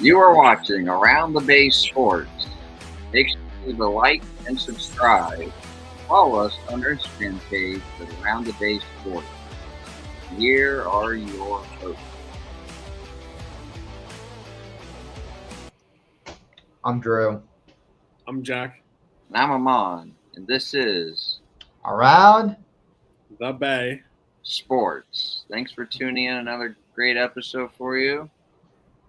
You are watching Around the Base Sports. Make sure to like and subscribe. Follow us on our Instagram page at Around the Base Sports. Here are your hosts. I'm Drew. I'm Jack. And I'm Amon, and this is Around? The Bay. Sports. Thanks for tuning in. Another great episode for you.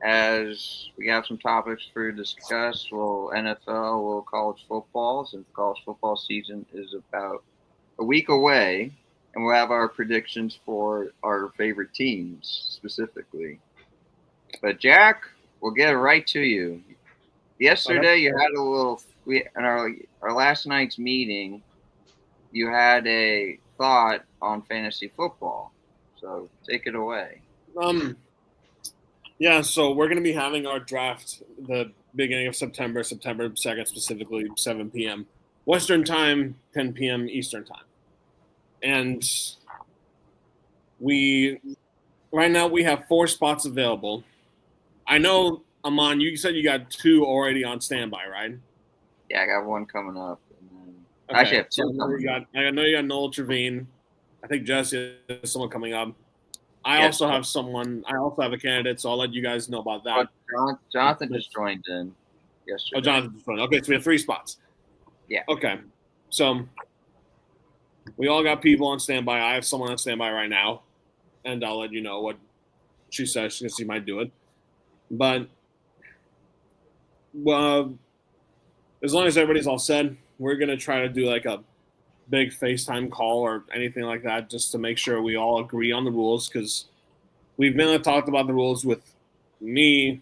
As we have some topics for you to discuss, we'll NFL, we'll college football, since college football season is about a week away, and we'll have our predictions for our favorite teams specifically. But Jack, we'll get right to you. Yesterday, you had a little. We in our last night's meeting, you had a thought on fantasy football. So take it away. Yeah, so we're going to be having our draft the beginning of September 2nd specifically, 7 p.m. Western time, 10 p.m. Eastern time. And right now we have 4 spots available. I know, Amon, you said you got 2 already on standby, right? Yeah, I got one coming up. Okay. Actually, I have 2 coming up. I know you got Noel Trevine. I think Jesse has someone coming up. I also have a candidate, so I'll let you guys know about that. Jonathan just joined in yesterday. Oh, Jonathan just joined. Okay, so we have 3 spots. Yeah. Okay. So we all got people on standby. I have someone on standby right now, and I'll let you know what she says. She might do it. But as long as everybody's all set, we're going to try to do like a big FaceTime call or anything like that just to make sure we all agree on the rules, because we've mainly talked about the rules with me,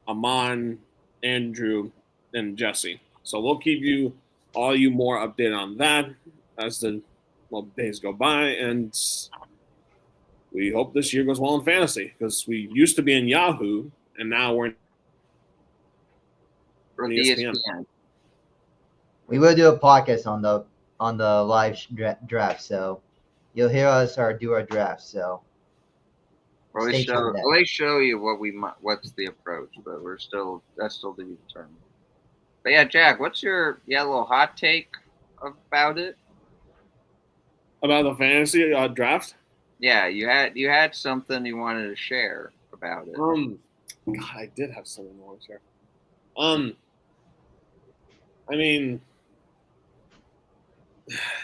Amon, Andrew, and Jesse. So we'll keep you more updated on that as the days go by, and we hope this year goes well in fantasy, because we used to be in Yahoo and now we're in ESPN. We will do a podcast on the live draft, so you'll hear us do our draft. So We'll show you what's the approach, but that's still to be determined. But yeah, Jack, what's your little hot take about it? About the fantasy draft? Yeah, you had something you wanted to share about it. God, I did have something I want to share. I mean,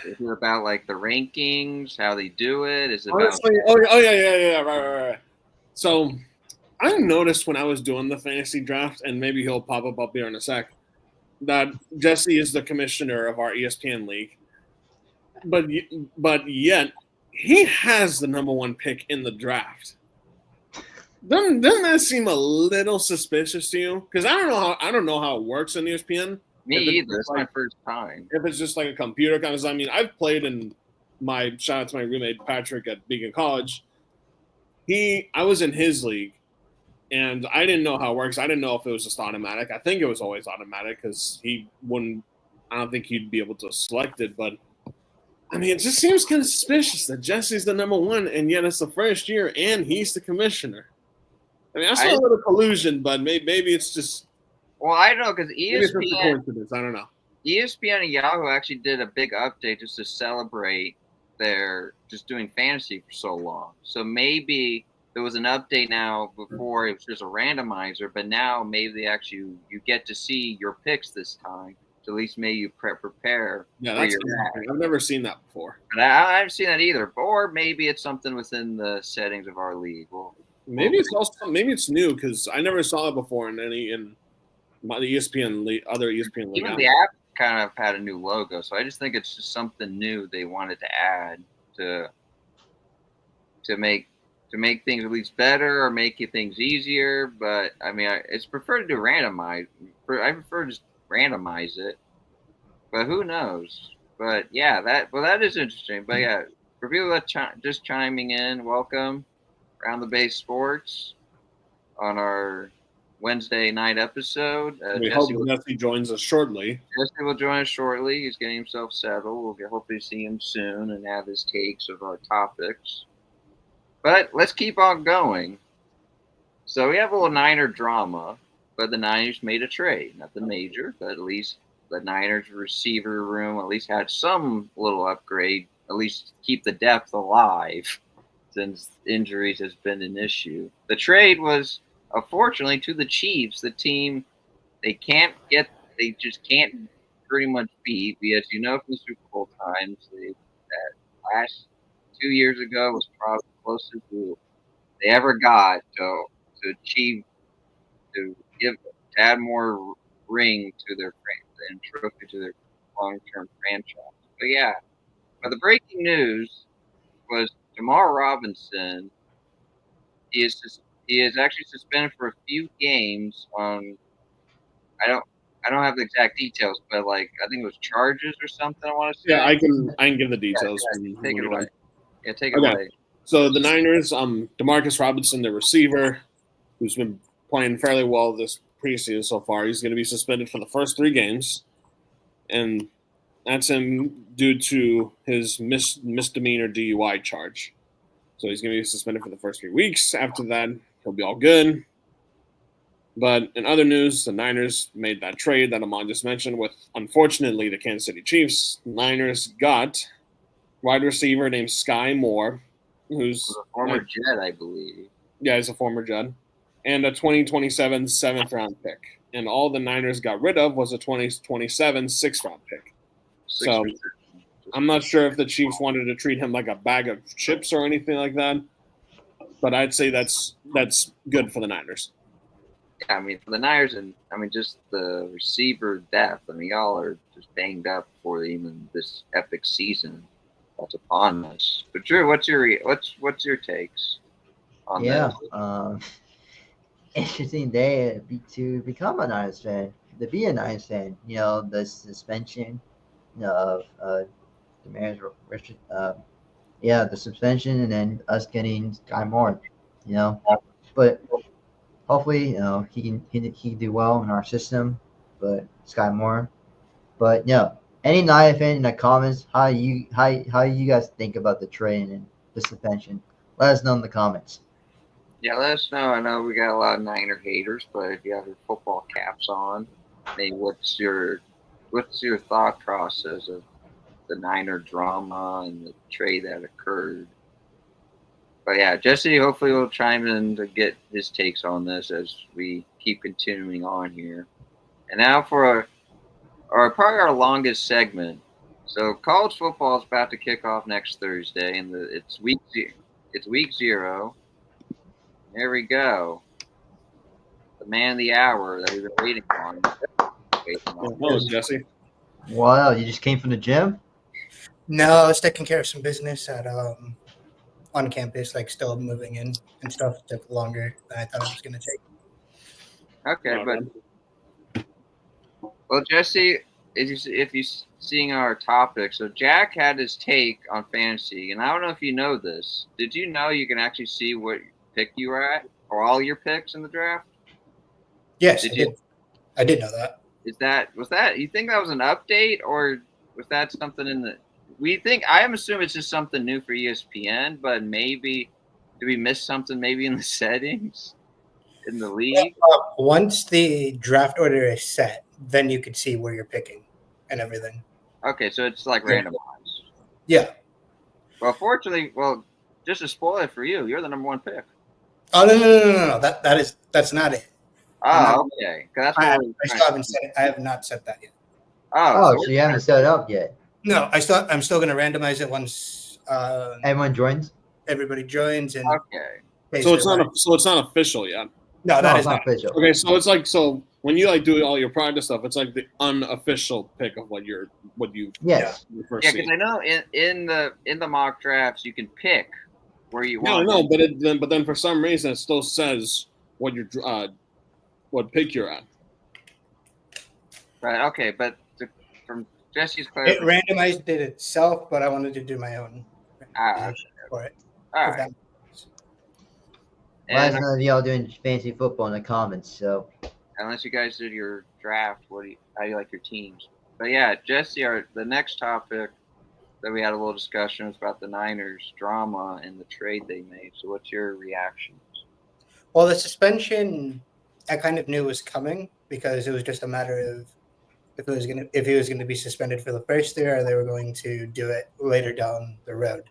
is it about like the rankings, how they do it? Is it honestly, yeah, right. So I noticed when I was doing the fantasy draft, and maybe he'll pop up here in a sec, that Jesse is the commissioner of our ESPN league, but yet he has the number 1 pick in the draft. Doesn't that seem a little suspicious to you? Because I don't know how it works in ESPN. Me either. It's my first time. If it's just like a computer kind of, I mean, I've played in shout out to my roommate Patrick at Beacon College. I was in his league, and I didn't know how it works. I didn't know if it was just automatic. I think it was always automatic, because I don't think he'd be able to select it. But I mean, it just seems kind of suspicious that Jesse's the number 1, and yet it's the first year, and he's the commissioner. I mean, I saw a little collusion, but maybe it's just. Well, I don't know, because ESPN. I don't know. ESPN and Yahoo actually did a big update just to celebrate their just doing fantasy for so long. So maybe there was an update now. Before it was just a randomizer, but now maybe you get to see your picks this time. So at least maybe you prepare. Yeah, that's interesting. I've never seen that before. But I haven't seen that either. Or maybe it's something within the settings of our league. Maybe it's new, because I never saw it before in the ESPN league, other ESPN league. Even the app kind of had a new logo, so I just think it's just something new they wanted to add to make things at least better or make things easier. But I mean, it's prefer to do randomize. I prefer to just randomize it. But who knows? But yeah, that is interesting. But yeah, for people that just chiming in, welcome Around the Base Sports on our Wednesday night episode. We hope Jesse joins us shortly. Jesse will join us shortly. He's getting himself settled. We'll hopefully see him soon and have his takes of our topics. But let's keep on going. So we have a little Niner drama. but the Niners made a trade. Nothing major, but at least the Niners receiver room at least had some little upgrade, at least keep the depth alive since injuries has been an issue. The trade was unfortunately to the Chiefs, the team they just can't pretty much beat. As you know from the Super Bowl times, that last 2 years ago was probably the closest they ever got to achieve to add more ring to their and trophy to their long-term franchise. But yeah, but the breaking news was Jamal Robinson. He is actually suspended for a few games on I don't I don't have the exact details, but like I think it was charges or something. I want to say. Yeah, I can give the details. Take it away. Yeah, take it Okay. away. So the Niners, Demarcus Robinson, the receiver, who's been playing fairly well this preseason so far, he's going to be suspended for the first 3 games, and that's him due to his misdemeanor DUI charge. So he's going to be suspended for the first 3 weeks. After that, he'll be all good. But in other news, the Niners made that trade that Amon just mentioned with, unfortunately, the Kansas City Chiefs. Niners got wide receiver named Sky Moore, who's a former Jet, I believe. Yeah, he's a former Jet. And a 2027 7th-round pick. And all the Niners got rid of was a 2027 6th-round pick. So I'm not sure if the Chiefs wanted to treat him like a bag of chips or anything like that. But I'd say that's good for the Niners. Yeah, I mean, for the Niners and just the receiver depth. I mean, y'all are just banged up for even this epic season that's upon us. But Drew, what's your takes on Yeah, this? interesting day to become a Niners fan, to be a Niners fan. You know, the suspension, of Richard, the suspension, and then us getting Sky Moore. You know, but hopefully, he can do well in our system. But Sky Moore, but any Niners fan in the comments, how you guys think about the trade and the suspension? Let us know in the comments. Yeah, let us know. I know we got a lot of Niner haters, but if you have your football caps on, maybe what's your thought process of the Niner drama and the trade that occurred? But yeah, Jesse hopefully will chime in to get his takes on this as we keep continuing on here. And now for probably our longest segment. So college football is about to kick off next Thursday, and it's week 0. There we go. The man of the hour that we've been waiting on. Hello, Jesse. Wow, you just came from the gym? No, I was taking care of some business at on campus, like still moving in and stuff. It took longer than I thought it was going to take. Okay, but well, Jesse, if you seeing our topic, so Jack had his take on fantasy, and I don't know if you know this. Did you know you can actually see what pick you were at, or all your picks in the draft? Yes, I did know that. Was that you think that was an update, or was that something in the? I'm assuming it's just something new for ESPN, but maybe did we miss something maybe in the settings in the league? Once the draft order is set, then you could see where you're picking and everything. Okay, so it's like randomized. Yeah. Well, fortunately, just to spoil it for you, you're the number 1 pick. Oh no! That's not it. Oh, okay. That's I still haven't set it. I have not set that yet. So you haven't set it up yet? No, I'm still going to randomize it once everyone joins. Everybody joins and okay. So it's not official yet. No, that is not official. Okay, so it's like when you like do all your practice stuff, it's like the unofficial pick of what you yes. Yeah, because I know in the mock drafts you can pick where you want. No, but then for some reason it still says what pick you're at. Right. Okay, but from Jesse's it clarification, randomized it itself, but I wanted to do my own for it. All right. Let us know if y'all doing fantasy football in the comments. So, unless you guys did your draft, how do you like your teams? But yeah, Jesse, the next topic that we had a little discussion was about the Niners drama and the trade they made. So, what's your reactions? Well, the suspension I kind of knew was coming because it was just a matter of if he was gonna be suspended for the first year or they were going to do it later down the road.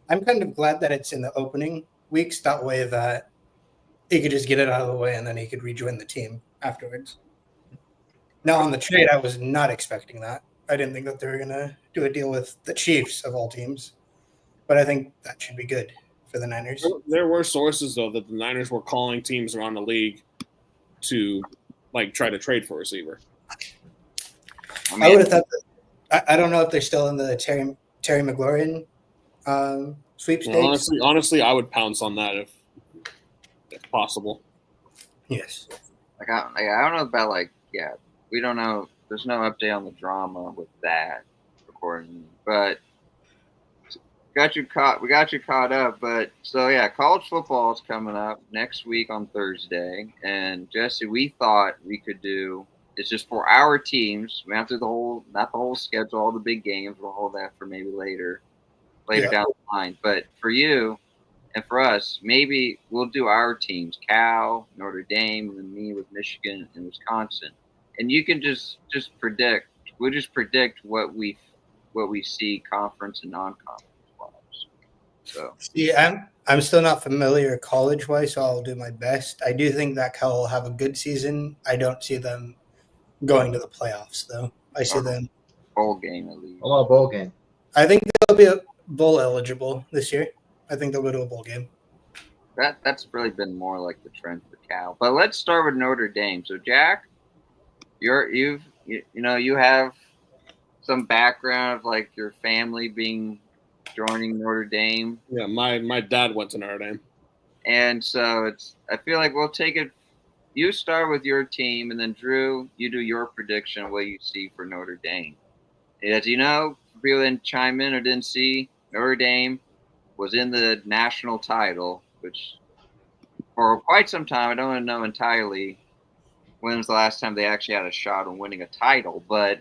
I'm kind of glad that it's in the opening weeks. That way that he could just get it out of the way and then he could rejoin the team afterwards. Now on the trade, I was not expecting that. I didn't think that they were gonna do a deal with the Chiefs of all teams, but I think that should be good for the Niners. There were sources though that the Niners were calling teams around the league to like try to trade for a receiver. I would have thought that, I don't know if they're still in the Terry McLaurin sweepstakes. Honestly, I would pounce on that if possible. Yes. I don't know about we don't know. There's no update on the drama with that, according. But we got you caught up. But so yeah, college football is coming up next week on Thursday, and Jesse, we thought we could do. It's just for our teams. We have to not the whole schedule, all the big games. We'll hold that for maybe later down the line. But for you and for us, maybe we'll do our teams: Cal, Notre Dame, and then me with Michigan and Wisconsin. And you can just predict. We'll just predict what we see conference and non-conference wise. So yeah, I'm still not familiar college wise, so I'll do my best. I do think that Cal will have a good season. I don't see them going to the playoffs though. I see them bowl game at least. Oh, bowl game. I think they'll be bowl eligible this year. I think they'll go to a bowl game. That's really been more like the trend for Cal. But let's start with Notre Dame. So Jack, you have some background of like your family joining Notre Dame. Yeah, my dad went to Notre Dame. And so I feel like we'll take it. You start with your team, and then Drew, you do your prediction of what you see for Notre Dame. As you know, for people that didn't chime in or didn't see, Notre Dame was in the national title, which for quite some time, I don't know entirely when was the last time they actually had a shot on winning a title, but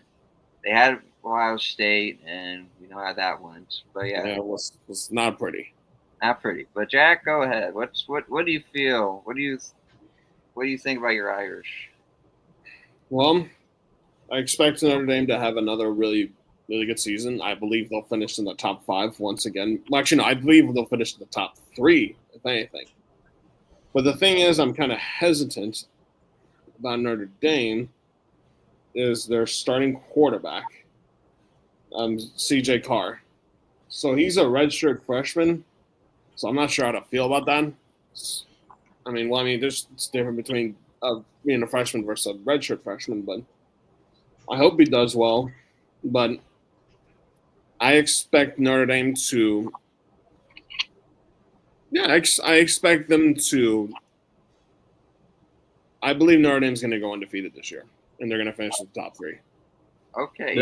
they had Ohio State, and we know how that went. But yeah, it was not pretty. Not pretty. But Jack, go ahead. What do you feel? What do you think about your Irish? Well, I expect Notre Dame to have another really, really good season. I believe they'll finish in the top 5 once again. Well, actually, no, I believe they'll finish in the top 3, if anything. But the thing is, I'm kind of hesitant about Notre Dame is their starting quarterback, CJ Carr. So he's a redshirt freshman, so I'm not sure how to feel about that. There's different between being a freshman versus a redshirt freshman, but I hope he does well. But I expect Notre Dame to I expect them to I believe Notre Dame's going to go undefeated this year, and they're going to finish in the top 3. Okay.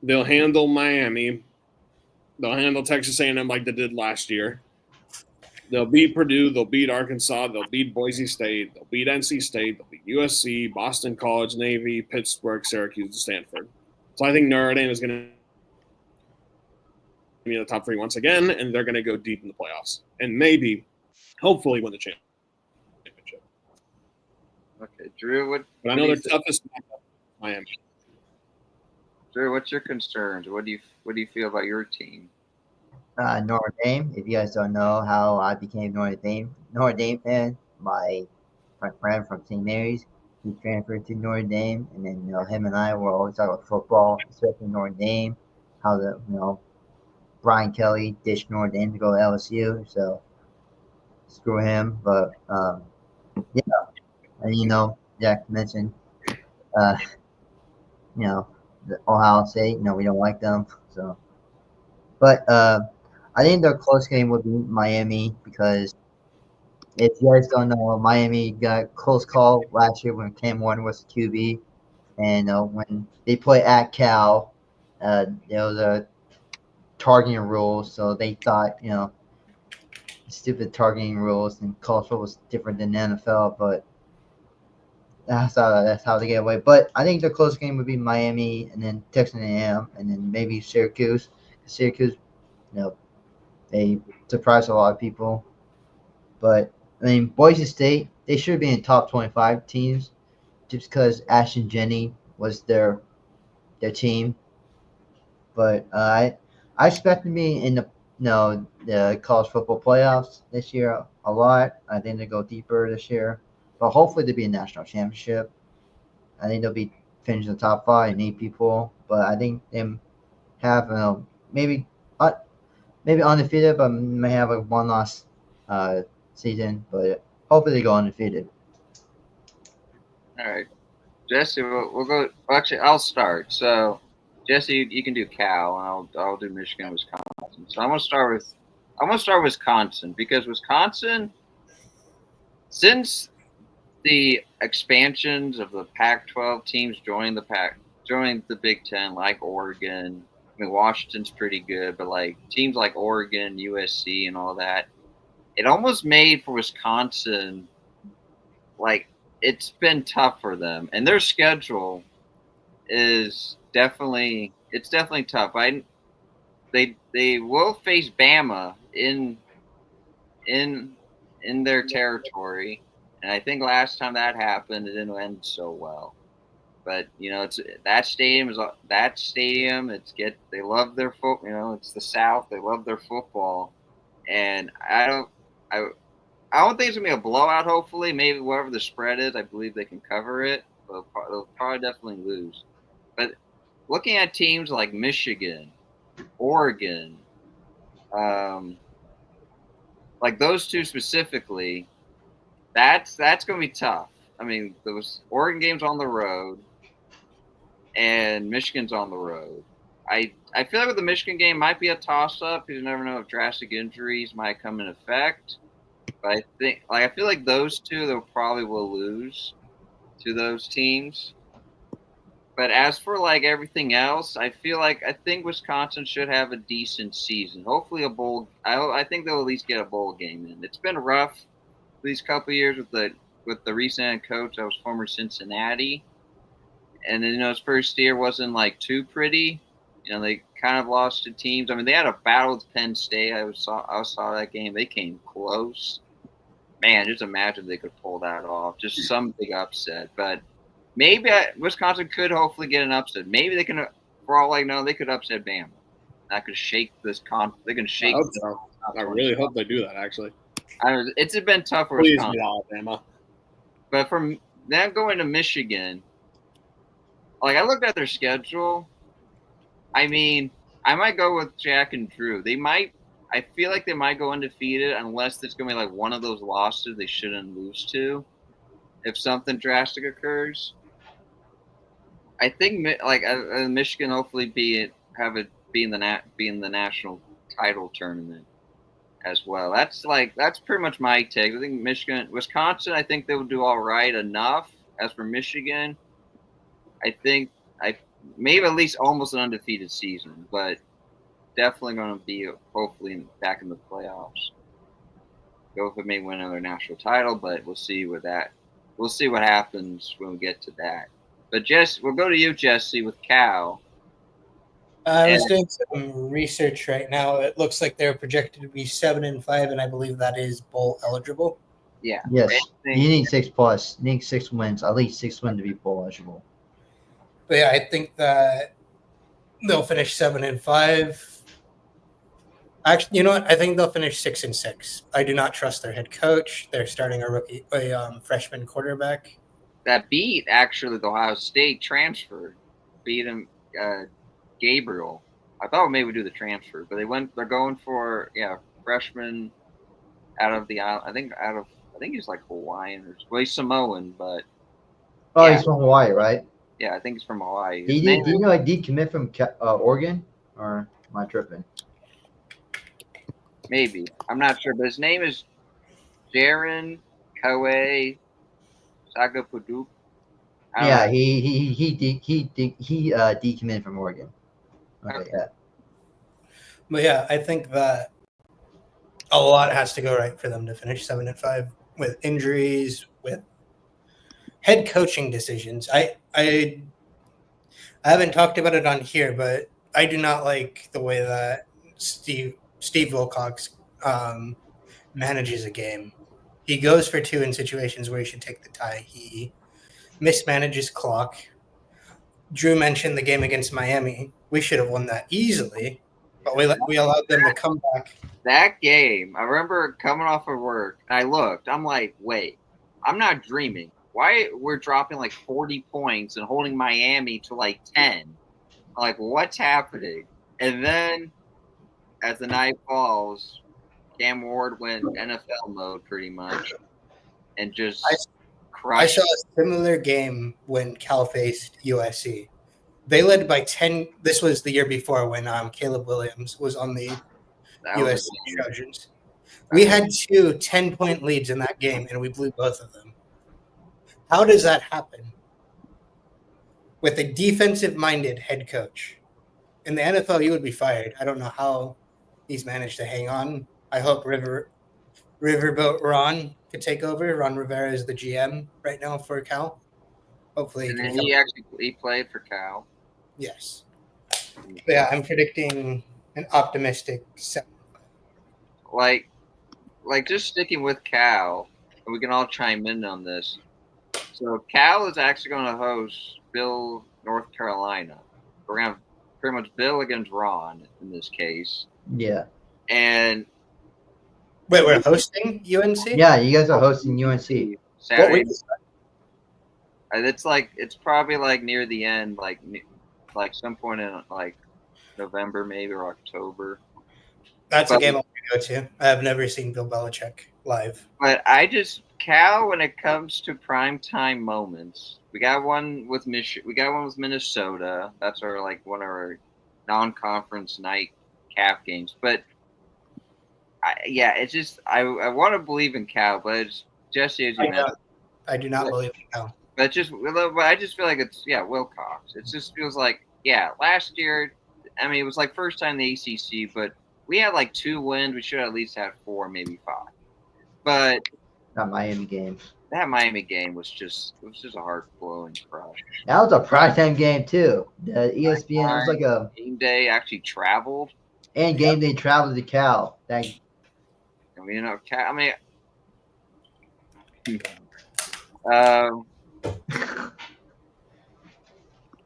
They'll handle Miami. They'll handle Texas A&M like they did last year. They'll beat Purdue. They'll beat Arkansas. They'll beat Boise State. They'll beat NC State. They'll beat USC, Boston College, Navy, Pittsburgh, Syracuse, and Stanford. So I think Notre Dame is going to be in the top 3 once again, and they're going to go deep in the playoffs and maybe, hopefully, win the championship. Okay, Drew, But I know their toughest Miami. Drew, what's your concerns? What do you feel about your team? Notre Dame. If you guys don't know how I became Notre Dame fan, my friend from St. Mary's, he transferred to Notre Dame, and then him and I were always talking about football, especially Notre Dame, how Brian Kelly dished Notre Dame to go to LSU, so screw him. But yeah, and Jack mentioned, the Ohio State. We don't like them, so. But I think the close game would be Miami because if you guys don't know, Miami got a close call last year when Cam Warner was QB, and when they play at Cal, there was a targeting rule, so they thought stupid targeting rules and culture was different than the NFL, but that's how they get away. But I think the close game would be Miami, and then Texas A&M, and then maybe Syracuse. Syracuse, they surprised a lot of people. But I mean, Boise State, they should be in top 25 teams just because Ashton Jenny was their team. But I expect to be in the college football playoffs this year a lot. I think they go deeper this year, but hopefully to be a national championship. I think they'll be finishing the top five and 8 people. But I think them have maybe uh, maybe undefeated, but may have a one loss season. But hopefully they go undefeated. All right, Jesse, we'll go. Actually, I'll start. So, Jesse, you can do Cal, and I'll do Michigan, Wisconsin. So I'm gonna start with Wisconsin because Wisconsin, since the expansions of the Pac-12 teams joining the Big Ten, like Oregon. I mean, Washington's pretty good, but like teams like Oregon, USC, and all that, it almost made for Wisconsin like it's been tough for them, and their schedule is definitely tough. They will face Bama in their territory, and I think last time that happened, it didn't end so well. But it's that stadium. They love their foot. It's the South. They love their football, and I don't think it's gonna be a blowout. Hopefully, maybe whatever the spread is, I believe they can cover it. But they'll probably definitely lose. But looking at teams like Michigan, Oregon, like those two specifically, that's gonna be tough. I mean, those Oregon games on the road, and Michigan's on the road. I feel like with the Michigan game might be a toss-up because you never know if drastic injuries might come in effect. But I feel like those two they probably will lose to those teams. But as for like everything else, I think Wisconsin should have a decent season. Hopefully a bowl. I think they'll at least get a bowl game in. It's been rough these couple of years with the recent head coach that was former Cincinnati, and then his first year wasn't like too pretty. They kind of lost to teams. I mean, they had a battle with Penn State. I saw that game. They came close. Man, just imagine they could pull that off. Just some big upset. But maybe Wisconsin could hopefully get an upset. Maybe they can, for all I know, they could upset Bama. That could shake this They can shake. I really hope they do that, actually. It's been tough for Please Wisconsin. be Alabama. But from them going to Michigan, like I looked at their schedule. I mean, I might go with Jack and Drew. I feel like they might go undefeated unless it's going to be like one of those losses they shouldn't lose to if something drastic occurs. I think like Michigan hopefully be in the national title tournament as well. That's pretty much my take. I think Wisconsin, I think they will do all right enough. As for Michigan, I think maybe at least almost an undefeated season, but definitely going to be hopefully back in the playoffs. Go if it may win another national title, but we'll see what happens when we get to that. But we'll go to you, Jesse, with Cal. I was doing some research right now. It looks like they're projected to be 7-5, and I believe that is bowl eligible. Yeah. Yes. You need 6+. You need 6 wins, at least 6 wins to be bowl eligible. But yeah, I think that they'll finish 7-5. Actually, you know what? I think they'll finish 6-6. I do not trust their head coach. They're starting a freshman quarterback. That beat actually the Ohio State transfer, beat him, Gabriel. I thought maybe we'd do the transfer, but they're going for freshman out of the island. I think he's like Hawaiian he's Samoan, but He's from Hawaii, right? Yeah, I think he's from Hawaii. Do you know he did commit from Oregon, or am I tripping? Maybe. I'm not sure, but his name is Jaron Kawe Sagapuduk. Yeah, he decommitted from Oregon. Okay, yeah. But yeah, I think that a lot has to go right for them to finish 7-5 with injuries, with head coaching decisions. I haven't talked about it on here, but I do not like the way that Steve Wilcox manages a game. He goes for 2 in situations where he should take the tie. He mismanages clock. Drew mentioned the game against Miami. We should have won that easily, but we allowed them to come back. That game, I remember coming off of work, and I looked. I'm like, wait, I'm not dreaming. Why we're dropping like 40 points and holding Miami to like 10? I'm like, what's happening? And then as the night falls, Cam Ward went NFL mode pretty much and just I crushed. saw a similar game when Cal faced USC. They led by 10. This was the year before when Caleb Williams was on the That was USC a game. Trojans. We had 2 10-point leads in that game, and we blew both of them. How does that happen? With a defensive-minded head coach. In the NFL, you would be fired. I don't know how he's managed to hang on. I hope Riverboat Ron could take over. Ron Rivera is the GM right now for Cal. Hopefully, And then he played for Cal. Yes. But yeah, I'm predicting an optimistic 7. Like just sticking with Cal, and we can all chime in on this. So Cal is actually going to host Bill, North Carolina. We're going to have pretty much Bill against Ron in this case. Yeah. And Wait, we're hosting UNC? Yeah, you guys are hosting UNC. Saturday. It's probably like near the end, like some point in like November maybe or October. That's a game I want to go to. I have never seen Bill Belichick live. But Cal, when it comes to primetime moments, we got one with Minnesota. That's one of our non-conference night cap games. But it's just I want to believe in Cal, but it's Jesse, as you mentioned. I do not believe in Cal. But I just feel like it's Wilcox. It just feels like last year. I mean, it was like first time in the ACC, but we had like 2 wins. We should at least have 4, maybe 5. But That Miami game. That Miami game was just a heart blowing crush. That was a primetime game too. The ESPN was like a game day. Actually traveled. And game day traveled to Cal. Cal.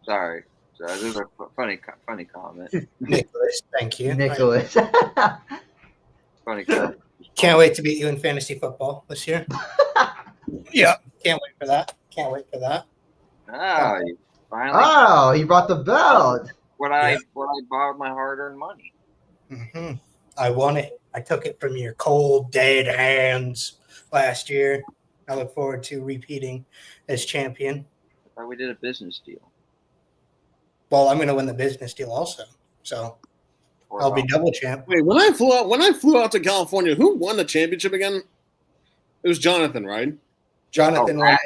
Sorry. This is a funny comment. Nicholas, thank you. Nicholas. Funny comment. Can't wait to beat you in fantasy football this year. Yeah, can't wait for that. Oh, you finally. Oh, he brought the belt. What I bought with my hard-earned money. Mm-hmm. I won it. I took it from your cold, dead hands last year. I look forward to repeating as champion. I thought we did a business deal. Well, I'm going to win the business deal also, so I'll be double champ. Wait, when I flew out to California, who won the championship again? It was Jonathan, right? Jonathan won it.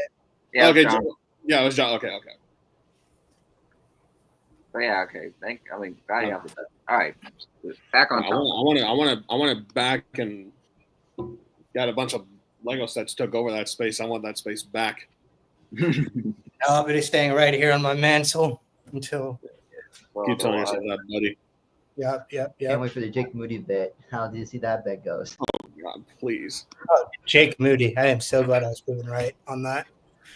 Yeah. Okay. John. Yeah, it was John. Okay. But yeah, okay. Glad you have the bet. All right, back on. I want to back and got a bunch of Lego sets took over that space. I want that space back. I'll be staying right here on my mantle until. Keep telling yourself that, buddy. Yep. Can't wait for the Jake Moody bet. How do you see that bet goes? Oh God, please. Oh, Jake Moody. I am so glad I was proven right on that.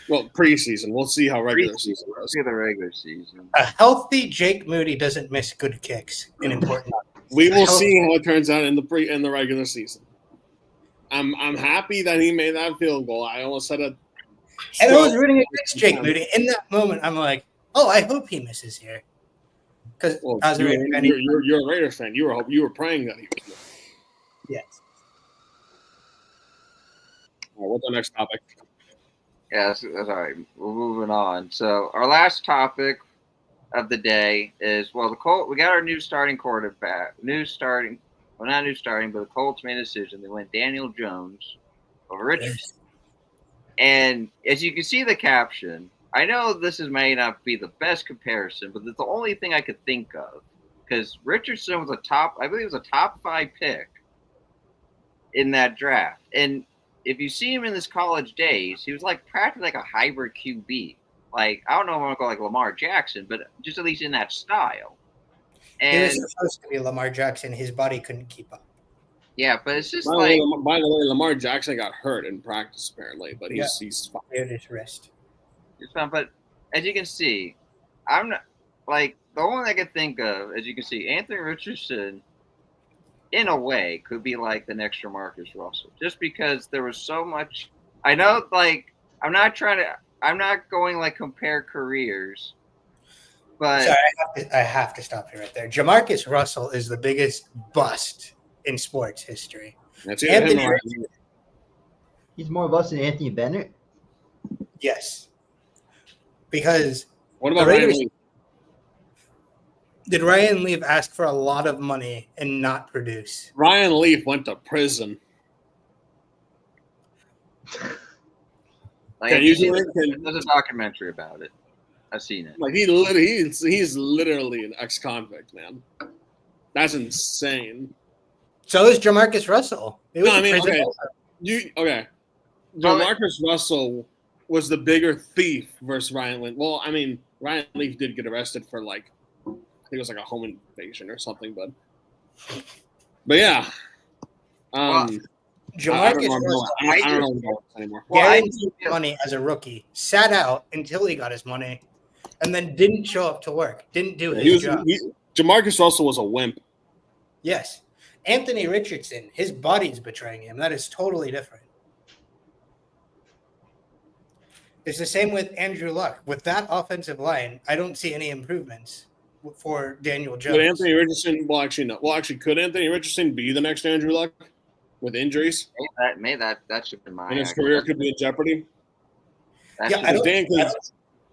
Well, preseason. We'll see how regular season goes. See the regular season. A healthy Jake Moody doesn't miss good kicks in important. We will see how it turns out in the regular season. I'm happy that he made that field goal. I almost said it. And I was rooting against Jake Moody. In that moment, I'm like, oh, I hope he misses here. Because you're a Raiders fan. You were praying that he was. Yes. All right, what's the next topic? Yeah, that's all right. We're moving on. So our last topic of the day is the Colts. We got our new starting quarterback. Not new starting, but the Colts made a decision. They went Daniel Jones over Richardson. And as you can see the caption, I know this may not be the best comparison, but it's the only thing I could think of because Richardson was I believe was a top 5 pick in that draft. And if you see him in his college days, he was practically like a hybrid QB. I don't know if I want to call Lamar Jackson, but just at least in that style. And he was supposed to be Lamar Jackson. His body couldn't keep up. Yeah, but it's just By like the way, Lamar Jackson got hurt in practice apparently, but he's fine. Cleared his wrist. it's fun. But as you can see, I'm not like the only one I can think of. As you can see, Anthony Richardson, in a way, could be like the next Jamarcus Russell, just because there was so much. I know, like I'm not going like compare careers, but Sorry, I have to stop you right there. Jamarcus Russell is the biggest bust in sports history. That's either him or He's more bust than Anthony Bennett. Yes, because what about the Ryan Raiders- Leaf? did Ryan Leaf ask for a lot of money and not produce? Ryan Leaf went to prison. like Can you do it? there's a documentary about it. I've seen it. Like he's literally an ex-convict, man. That's insane. So is Jamarcus Russell. He was No, I in mean, prison okay. also. Jamarcus Russell was the bigger thief versus Ryan Leaf. Well, I mean, Ryan Leaf did get arrested for like, I think it was like a home invasion or something, but yeah. Jamarcus Russell I don't know about this anymore. getting money as a rookie, sat out until he got his money, and then didn't show up to work, didn't do his job. Jamarcus Russell was a wimp. Yes. Anthony Richardson, his body's betraying him. That is totally different. It's the same with Andrew Luck. With that offensive line, I don't see any improvements for Daniel Jones. Could Anthony Richardson? Well, actually, no. Well, actually, could Anthony Richardson be the next Andrew Luck with injuries? That should be mine. And his career could be in jeopardy. That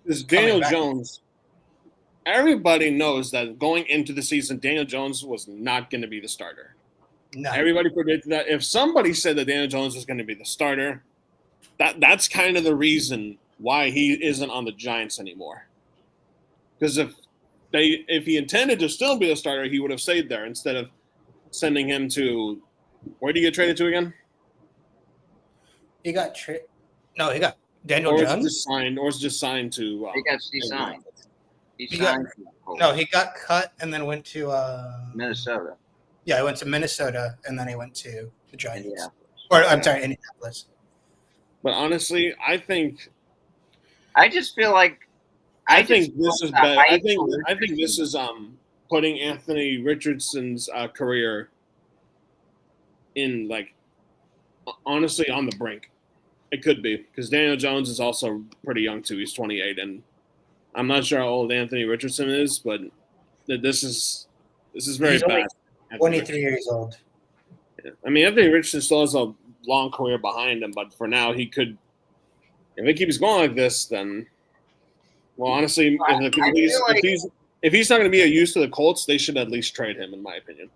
This Daniel Jones. Everybody knows that going into the season, Daniel Jones was not going to be the starter. No. Everybody predicted that. If somebody said that Daniel Jones was going to be the starter, that's kind of the reason why he isn't on the Giants anymore. Because if he intended to still be the starter, he would have stayed there instead of sending him to where did he get traded to again? He got No, he got Daniel Jones. Was just signed to. he signed. He signed. No, he got cut and then went to Minnesota. Yeah, he went to Minnesota and then he went to the Giants. Indianapolis. But honestly, I just feel like I think this is better. I think this is putting Anthony Richardson's career in like honestly on the brink. It could be because Daniel Jones is also pretty young too. He's 28, and I'm not sure how old Anthony Richardson is, but this is very bad. 23 years old. Yeah. I mean, Anthony Richardson still has a long career behind him, but for now, he could. If it keeps going like this, then, well, honestly, if he's not going to be a use to the Colts, they should at least trade him, in my opinion.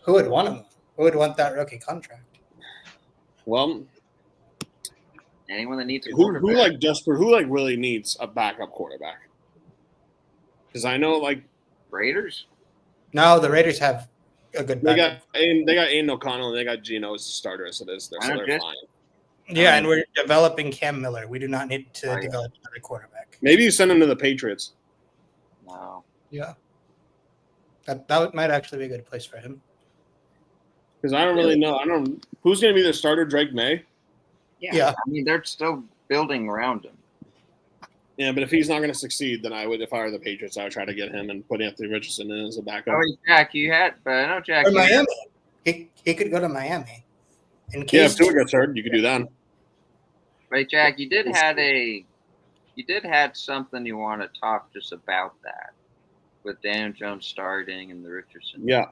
Who would want him? Who would want that rookie contract? Well, anyone that needs a who really needs a backup quarterback? Because I know like Raiders. No, the Raiders have a good backup. They got Aiden O'Connell and they got Geno as the starter as it is. They're fine. Yeah, and we're developing Cam Miller. We do not need to develop another quarterback. Maybe you send him to the Patriots. No. Yeah. That might actually be a good place for him. Because I don't really know. Who's going to be the starter. Drake May. Yeah. I mean, they're still building around him. Yeah, but if he's not going to succeed, then I would. If I were the Patriots, I would try to get him and put Anthony Richardson in as a backup. Oh, Jack, but I know Jack. Or Miami. He could go to Miami. In case if Tua gets hurt, you could do that. But Jack, you did have something you want to talk just about that with Daniel Jones starting and the Richardson. Yeah,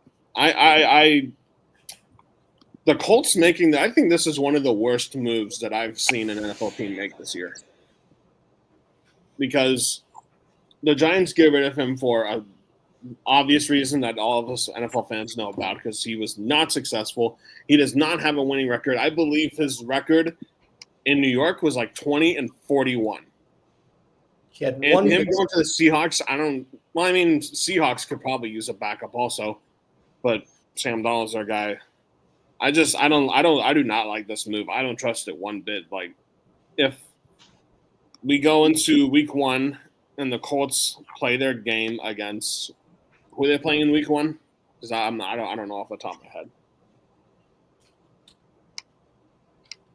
the Colts making I think this is one of the worst moves that I've seen an NFL team make this year. Because the Giants get rid of him for an obvious reason that all of us NFL fans know about, because he was not successful. He does not have a winning record. I believe his record in New York was like 20-41. He had and him going to the Seahawks, Seahawks could probably use a backup also, but Sam Darnold's our guy. I do not like this move. I don't trust it one bit. Like, if we go into week 1 and the Colts play their game against who are they playing in week 1? Because I don't know off the top of my head.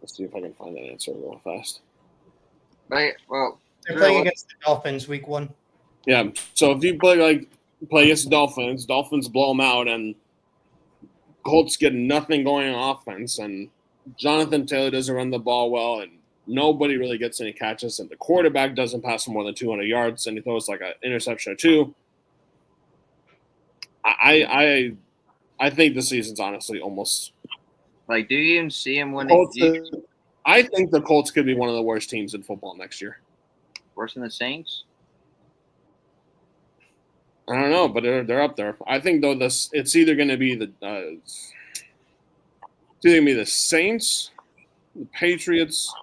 Let's see if I can find that answer real fast. Right. Well, They're playing against the Dolphins week 1. Yeah. So if you play against the Dolphins, Dolphins blow them out, and Colts get nothing going on offense, and Jonathan Taylor doesn't run the ball well, and nobody really gets any catches, and the quarterback doesn't pass for more than 200 yards, and he throws like an interception or two. I think the season's honestly almost. like, do you even see him winning? I think the Colts could be one of the worst teams in football next year. Worse than the Saints? I don't know, but they're up there. I think though it's either going to be the Saints, the Patriots,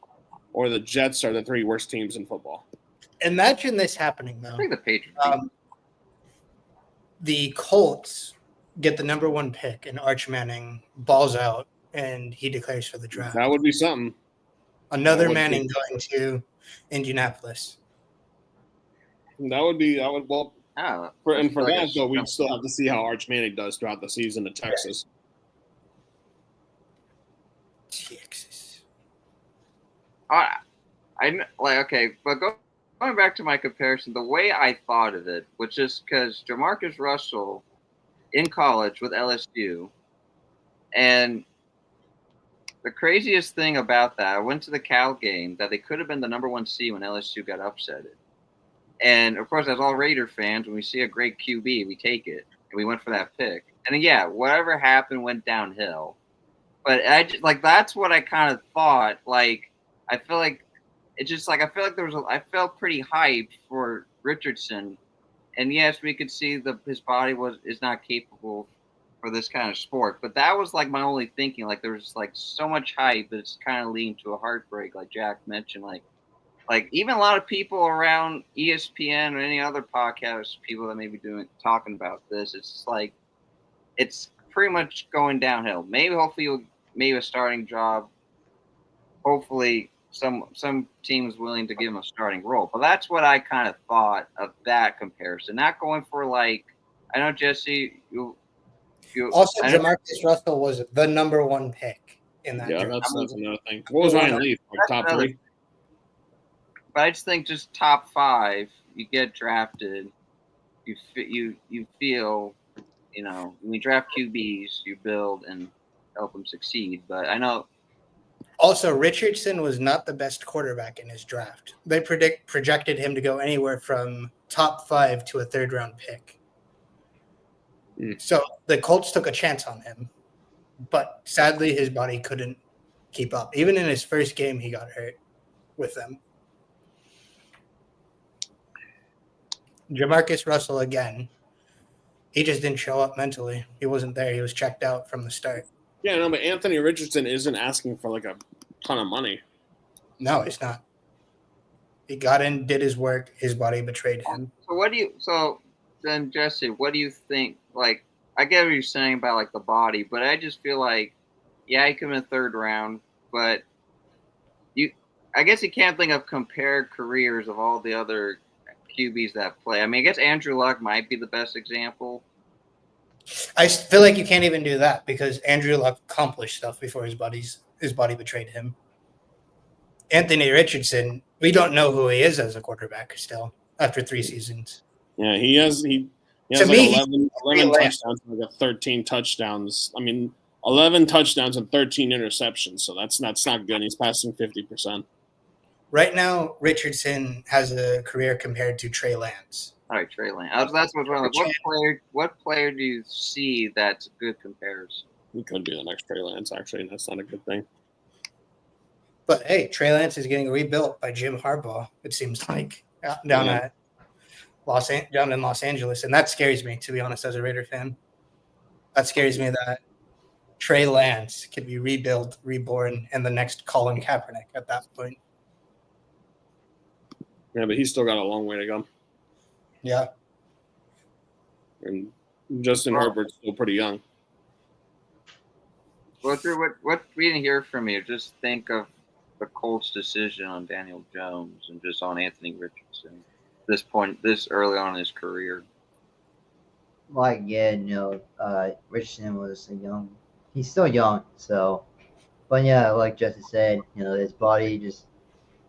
or the Jets are the 3 worst teams in football. Imagine this happening though. I think the Patriots. The Colts get the number 1 pick, and Arch Manning balls out, and he declares for the draft. That would be something. Another Manning going to Indianapolis. Well, for that though, we'd still have to see how Arch Manning does throughout the season in Texas. Texas. But going back to my comparison, the way I thought of it was just because Jamarcus Russell in college with LSU, and the craziest thing about that, I went to the Cal game that they could have been the number 1 seed when LSU got upsetted. And, of course, as all Raider fans, when we see a great QB, we take it. And we went for that pick. And, yeah, whatever happened went downhill. But that's what I kind of thought. Like, I feel like it's just like I felt pretty hyped for Richardson. And, yes, we could see his body is not capable for this kind of sport. But that was, like, my only thinking. Like, there was, like, so much hype that it's kind of leading to a heartbreak, like Jack mentioned. Like even a lot of people around ESPN or any other podcast people that may be talking about this, it's just like it's pretty much going downhill. Hopefully a starting job. Hopefully some team's willing to give him a starting role. But that's what I kind of thought of that comparison. Not going for like I know Jesse you also Jamarcus Russell was the number 1 pick in that draft. Yeah, that's another thing. What was Ryan Leaf? Like top 3? But I just think just top 5, you get drafted, you feel, when you draft QBs, you build and help them succeed. But I know. Also, Richardson was not the best quarterback in his draft. They projected him to go anywhere from top 5 to a 3rd-round pick. So the Colts took a chance on him. But sadly, his body couldn't keep up. Even in his first game, he got hurt with them. Jamarcus Russell again. He just didn't show up mentally. He wasn't there. He was checked out from the start. Yeah, no, but Anthony Richardson isn't asking for like a ton of money. No, he's not. He got in, did his work. His body betrayed him. So then Jesse, what do you think? Like, I get what you're saying about like the body, but I just feel like, yeah, he came in 3rd round, but I guess you can't think of compared careers of all the other QBs that play. I mean, I guess Andrew Luck might be the best example. I feel like you can't even do that because Andrew Luck accomplished stuff before his body betrayed him. Anthony Richardson, we don't know who he is as a quarterback still after 3 seasons. Yeah, he has like 11 touchdowns, like 13 touchdowns. I mean, 11 touchdowns and 13 interceptions, so that's not good. He's passing 50%. Right now, Richardson has a career compared to Trey Lance. All right, Trey Lance. That's what's wrong. What player do you see that's a good comparison? He could be the next Trey Lance, actually. That's not a good thing. But hey, Trey Lance is getting rebuilt by Jim Harbaugh. It seems like down in Los Angeles, and that scares me, to be honest, as a Raider fan. That scares me that Trey Lance could be rebuilt, reborn, and the next Colin Kaepernick at that point. Yeah, but he's still got a long way to go. Yeah. And Justin Herbert's still pretty young. Well, Drew, what we didn't hear from you, just think of the Colts' decision on Daniel Jones and just on Anthony Richardson this early on in his career. Richardson was he's still young, so, But yeah, like Jesse said, his body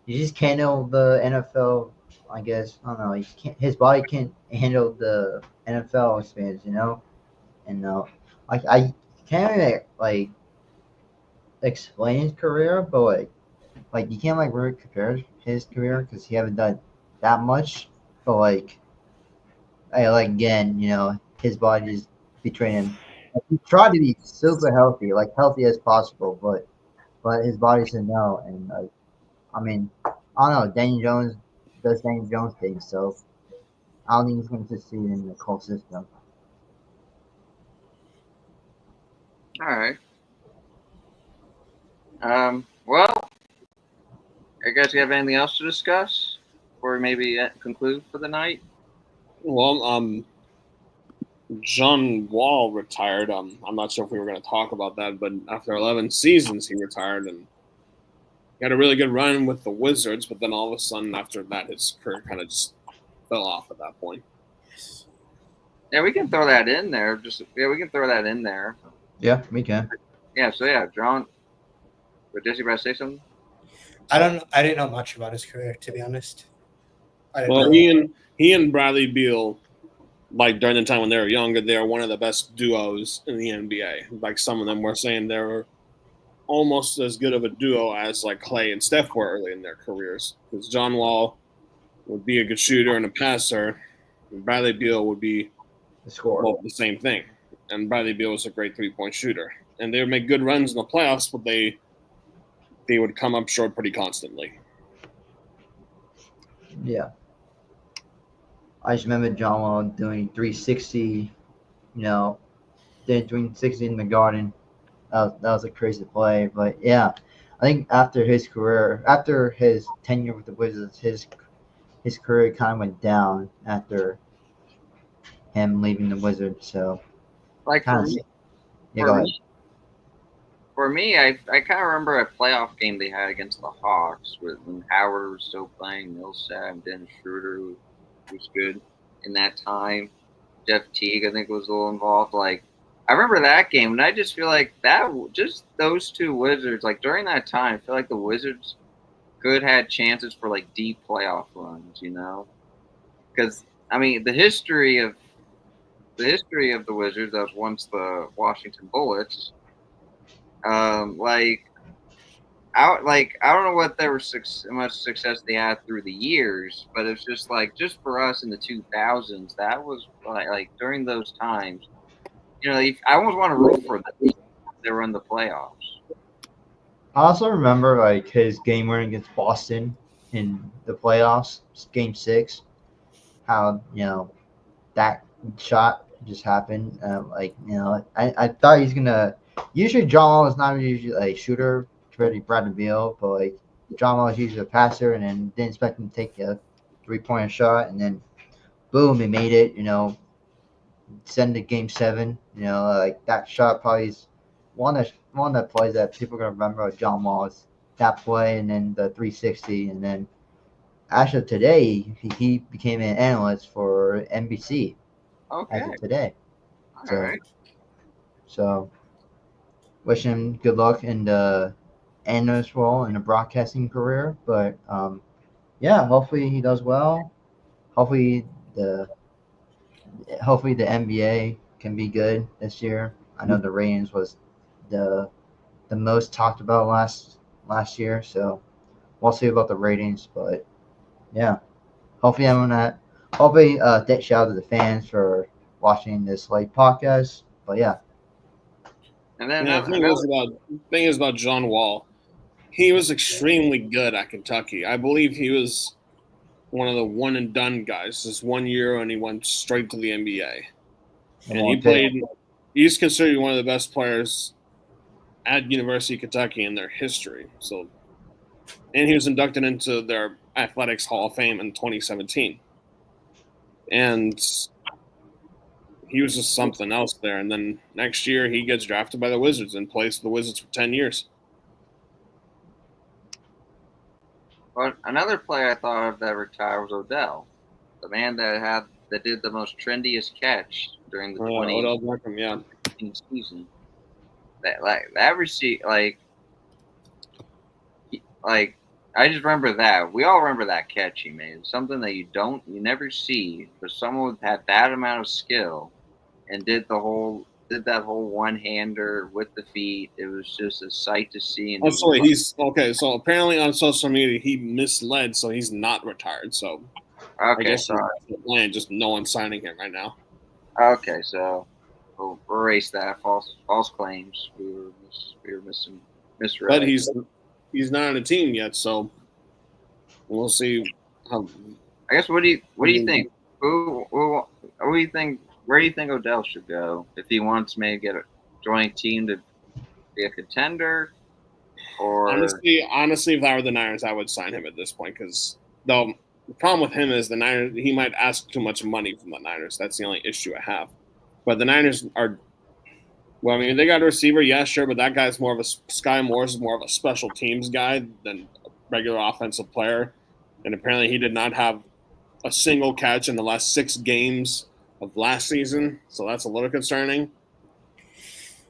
he just can't handle the NFL. I guess I don't know. He can't. His body can't handle the NFL experience. And I can't really, explain his career, but you can't really compare his career because he haven't done that much. But again, his body just betrayed him. He tried to be super healthy, healthy as possible, but his body said no. And I mean, I don't know. Daniel Jones does Daniel Jones things, so I don't think he's going to succeed in the Colts system. All right. Well, I guess you have anything else to discuss before we maybe conclude for the night? Well, John Wall retired. I'm not sure if we were going to talk about that, but after 11 seasons, he retired and he had a really good run with the Wizards. But then all of a sudden, after that, his career kind of just fell off at that point. Yeah, we can throw that in there. We can throw that in there. Yeah, we can. Yeah. So yeah, John. But Jesse, about to say something? I don't know. I didn't know much about his career, to be honest. Well, he and Bradley Beal, during the time when they were younger, they were one of the best duos in the NBA. Some of them were saying they were almost as good of a duo as Clay and Steph were early in their careers. Because John Wall would be a good shooter and a passer, and Bradley Beal would be the same thing. And Bradley Beal was a great 3-point shooter, and they would make good runs in the playoffs, but they would come up short pretty constantly. Yeah. I just remember John Wall doing 360, doing 360 in the Garden. That was a crazy play. But yeah, I think after his tenure with the Wizards, his career kind of went down after him leaving the Wizards. So, for me, I kind of remember a playoff game they had against the Hawks when Howard was still playing, Millsap, and Dennis Schroeder was good in that time. Jeff Teague, I think, was a little involved. I remember that game, and I just feel like just those two Wizards, during that time, I feel like the Wizards could have chances for deep playoff runs, because I mean the history of the Wizards, that was once the Washington Bullets. I don't know what much success they had through the years, but it's just just for us in the 2000s, that was during those times, I almost want to root for them. They were in the playoffs. I also remember his game winner against Boston in the playoffs, Game 6. How that shot just happened. I thought he's gonna. Usually, John Wall is not usually a shooter compared to Bradley Beal, but John Wall is usually a passer, and then didn't expect him to take a 3-point shot, and then boom, he made it. Send to Game 7. That shot probably is one of the plays that people are gonna remember of John Wall is that play, and then the 360, and then actually today he became an analyst for NBC. Okay. As of today. All right. So wish him good luck in the analyst role in the broadcasting career. But yeah, hopefully he does well. Hopefully the NBA can be good this year. I know the ratings was the most talked about last year, so we'll see about the ratings. But yeah, hopefully shout out to the fans for watching this late podcast. But yeah. And then the thing is about John Wall. He was extremely good at Kentucky. I believe he was one of the one and done guys. Just 1 year, and he went straight to the NBA. And he's considered one of the best players at University of Kentucky in their history. So, and he was inducted into their Athletics Hall of Fame in 2017. And he was just something else there. And then next year he gets drafted by the Wizards and plays for the Wizards for 10 years. Well, another player I thought of that retired was Odell, the man that did the most trendiest catch during the 20 Odell Beckham, yeah. season. That like, I just remember that. We all remember that catch he made. Something that you never see, but someone had that amount of skill and did that whole one-hander with the feet. It was just a sight to see. And Oh, so he's okay. So apparently on social media he misled, so he's not retired. So I guess sorry. the plan, just no one's signing him right now. Okay, so we'll erase that false claims. We were misread. But he's not on a team yet, so we'll see. How, I guess what do you think? What do you think? Where do you think Odell should go if he wants maybe join a team to be a contender? Or honestly, if I were the Niners, I would sign him at this point because the problem with him is the Niners. He might ask too much money from the Niners. That's the only issue I have. But the Niners are. Well, I mean, they got a receiver, yeah, sure, but that guy's more of a Sky Moore's more of a special teams guy than a regular offensive player. And apparently, he did not have a single catch in the last 6 games of last season, so that's a little concerning.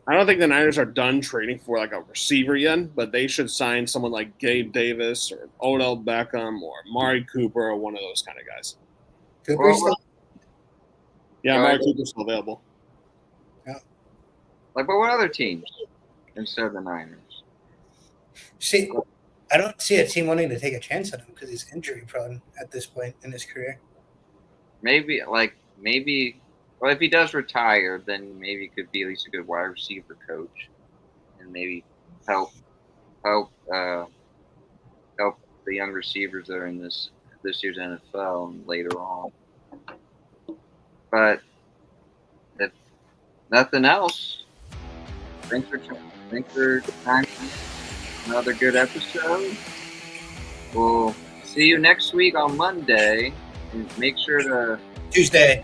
I don't think the Niners are done trading for like a receiver yet, but they should sign someone like Gabe Davis or Odell Beckham or Amari Cooper or one of those kind of guys. Cooper's still. Yeah, Amari Cooper's still available. Yeah. Like, but what other teams instead of the Niners? See, I don't see a team wanting to take a chance on him because he's injury prone at this point in his career. Maybe, well, if he does retire, then maybe he could be at least a good wide receiver coach, and maybe help the young receivers that are in this year's NFL and later on. But if nothing else, thanks for time. Another good episode. We'll see you next week on Monday. And make sure to Tuesday.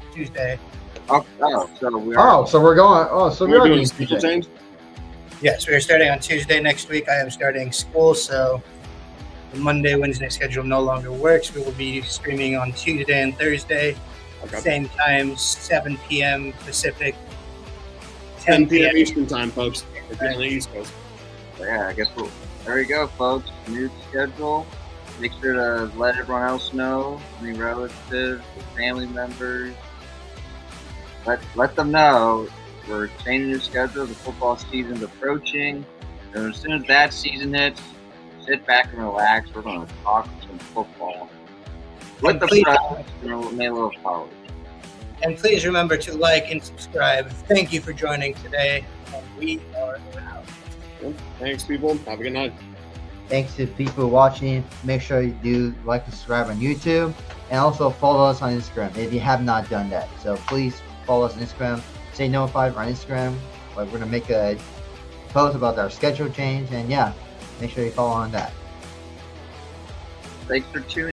So we are. Oh, so we're going. Oh, so we're doing schedule change. Yes, we are starting on Tuesday next week. I am starting school, so the Monday, Wednesday schedule no longer works. We will be streaming on Tuesday and Thursday, same times, 7 p.m. Pacific, 10 p.m. Eastern time, folks. If you're on the East Coast. Yeah, I guess there we go, folks. New schedule. Make sure to let everyone else know, any relatives, family members. Let them know we're changing the schedule. The football season's approaching. And as soon as that season hits, sit back and relax. We're going to talk some football. With the press and a little college. And please remember to like and subscribe. Thank you for joining today. And we are out. Thanks, people. Have a good night. Thanks to people watching. Make sure you do like and subscribe on YouTube. And also follow us on Instagram if you have not done that. So please follow us on Instagram. Stay notified on Instagram. We're going to make a post about our schedule change. And yeah, make sure you follow on that. Thanks for tuning